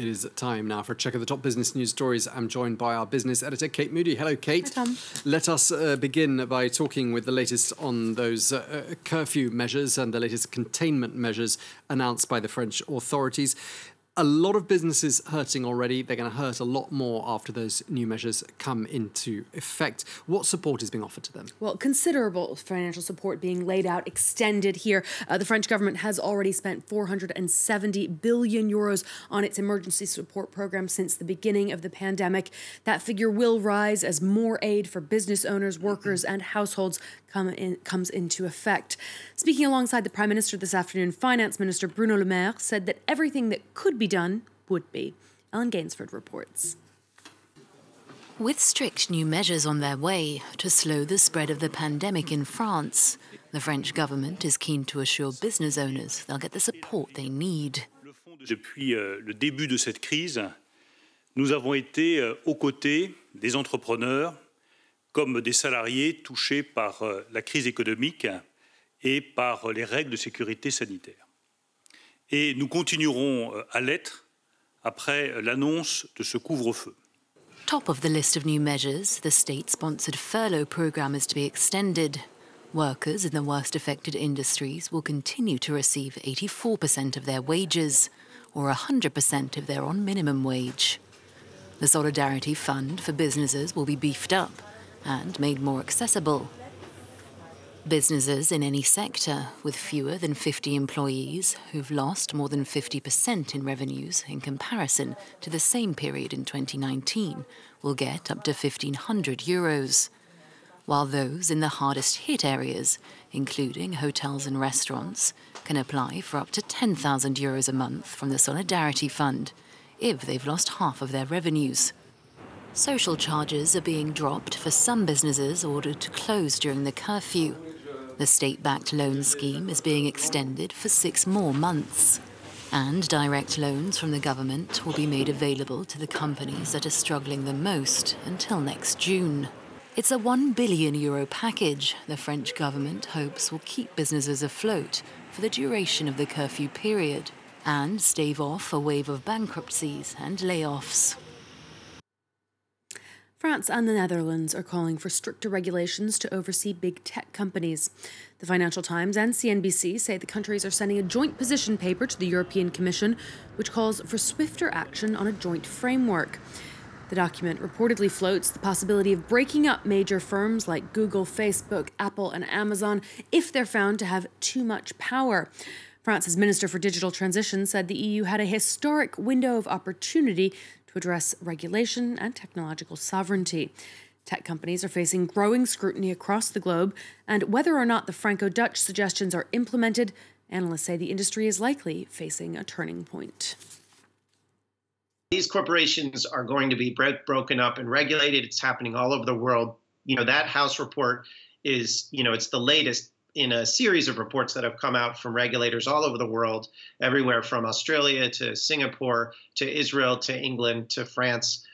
It is time now for a check of the top business news stories. I'm joined by our business editor, Kate Moody. Hello, Kate. Hi, Tom. Let us begin by talking with the latest on those curfew measures and the latest containment measures announced by the French authorities. A lot of businesses hurting already. They're going to hurt a lot more after those new measures come into effect. What support is being offered to them? Well, considerable financial support being laid out, extended here. The French government has already spent 470 billion euros on its emergency support program since the beginning of the pandemic. That figure will rise as more aid for business owners, workers and households comes into effect. Speaking alongside the Prime Minister this afternoon, Finance Minister Bruno Le Maire said that everything that could be done would be. Ellen Gainsford reports. With strict new measures on their way to slow the spread of the pandemic in France, the French government is keen to assure business owners they'll get the support they need. Depuis le début de cette crise, nous avons été aux côtés des entrepreneurs comme des salariés touchés par la crise économique et par les règles de sécurité sanitaire. Et nous continuerons à l'être après l'annonce de ce couvre-feu. Top of the list of new measures, the state-sponsored furlough program is to be extended. Workers in the worst affected industries will continue to receive 84% of their wages, or 100% if they're on minimum wage. The Solidarity Fund for businesses will be beefed up and made more accessible. Businesses in any sector with fewer than 50 employees who've lost more than 50% in revenues in comparison to the same period in 2019 will get up to €1,500, while those in the hardest hit areas, including hotels and restaurants, can apply for up to €10,000 a month from the Solidarity Fund if they've lost half of their revenues. Social charges are being dropped for some businesses ordered to close during the curfew. The state-backed loan scheme is being extended for 6 more months. And direct loans from the government will be made available to the companies that are struggling the most until next June. It's a €1 billion package the French government hopes will keep businesses afloat for the duration of the curfew period and stave off a wave of bankruptcies and layoffs. France and the Netherlands are calling for stricter regulations to oversee big tech companies. The Financial Times and CNBC say the countries are sending a joint position paper to the European Commission, which calls for swifter action on a joint framework. The document reportedly floats the possibility of breaking up major firms like Google, Facebook, Apple and Amazon if they're found to have too much power. France's Minister for Digital Transition said the EU had a historic window of opportunity to address regulation and technological sovereignty. Tech companies are facing growing scrutiny across the globe, and whether or not the Franco-Dutch suggestions are implemented, analysts say the industry is likely facing a turning point. These corporations are going to be broken up and regulated. It's happening all over the world. That House report is, it's the latest in a series of reports that have come out from regulators all over the world, everywhere from Australia to Singapore to Israel to England to France.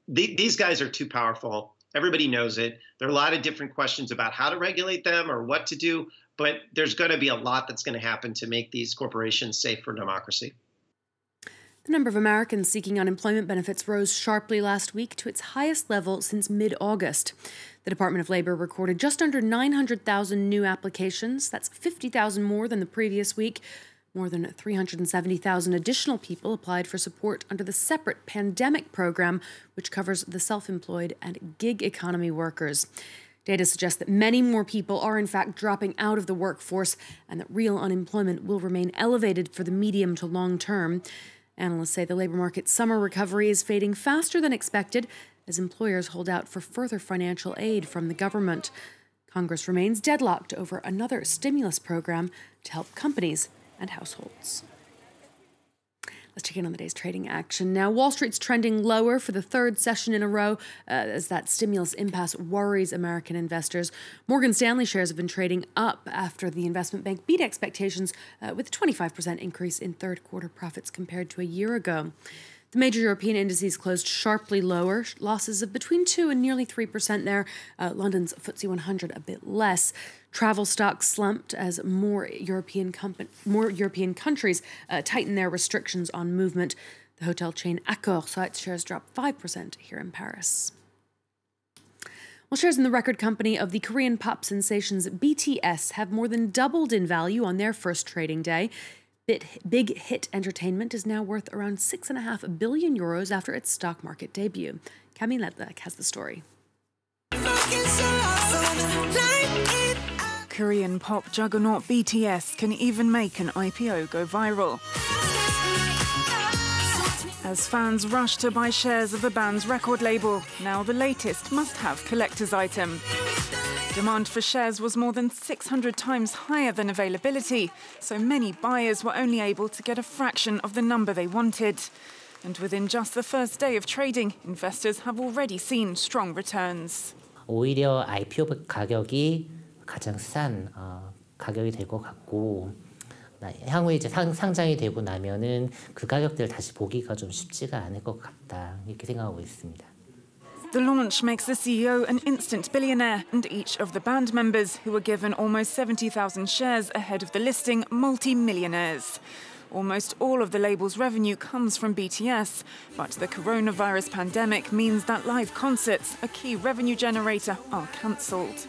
These guys are too powerful. Everybody knows it. There are a lot of different questions about how to regulate them or what to do, but there's going to be a lot that's going to happen to make these corporations safe for democracy. The number of Americans seeking unemployment benefits rose sharply last week to its highest level since mid-August. The Department of Labor recorded just under 900,000 new applications. That's 50,000 more than the previous week. More than 370,000 additional people applied for support under the separate pandemic program, which covers the self-employed and gig economy workers. Data suggests that many more people are in fact dropping out of the workforce and that real unemployment will remain elevated for the medium to long term. Analysts say the labour market's summer recovery is fading faster than expected as employers hold out for further financial aid from the government. Congress remains deadlocked over another stimulus program to help companies and households. Let's check in on the day's trading action. Now, Wall Street's trending lower for the third session in a row as that stimulus impasse worries American investors. Morgan Stanley shares have been trading up after the investment bank beat expectations with a 25% increase in third quarter profits compared to a year ago. The major European indices closed sharply lower, losses of between 2 and nearly 3% there. London's FTSE 100 a bit less. Travel stocks slumped as more European countries tighten their restrictions on movement. The hotel chain Accor saw its shares drop 5% here in Paris. Well, shares in the record company of the Korean pop sensations BTS have more than doubled in value on their first trading day. Big Hit Entertainment is now worth around €6.5 billion after its stock market debut. Camille Ledbeck has the story. Korean pop juggernaut BTS can even make an IPO go viral. As fans rush to buy shares of the band's record label, now the latest must-have collector's item. Demand for shares was more than 600 times higher than availability, so many buyers were only able to get a fraction of the number they wanted. And within just the first day of trading, investors have already seen strong returns. 오히려 IPO 가격이 가장 싼 가격이 될 것 같고 향후에 이제 상장이 되고 나면은 그 가격대를 다시 보기가 좀 쉽지가 않을 것 같다 이렇게 생각하고 있습니다. The launch makes the CEO an instant billionaire, and each of the band members, who were given almost 70,000 shares ahead of the listing, multi-millionaires. Almost all of the label's revenue comes from BTS, but the coronavirus pandemic means that live concerts, a key revenue generator, are cancelled.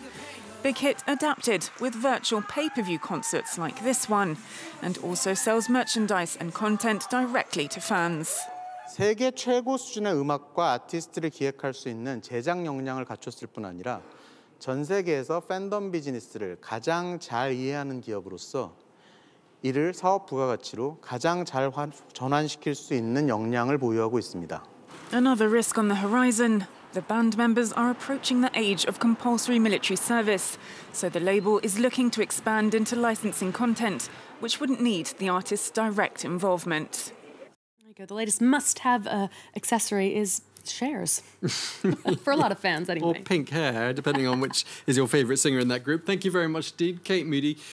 Big Hit adapted with virtual pay-per-view concerts like this one, and also sells merchandise and content directly to fans. 세계 최고 수준의 음악과 아티스트를 기획할 수 있는 제작 역량을 갖췄을 뿐 아니라 전 세계에서 팬덤 비즈니스를 가장 잘 이해하는 기업으로서 이를 사업 부가가치로 가장 잘 전환시킬 수 있는 역량을 보유하고 있습니다. Another risk on the horizon. The band members are approaching the age of compulsory military service, so the label is looking to expand into licensing content, which wouldn't need the artist's direct involvement. There you go. The latest must-have accessory is shares. For a lot of fans, anyway. Or pink hair, depending on which is your favourite singer in that group. Thank you very much indeed, Kate Moody.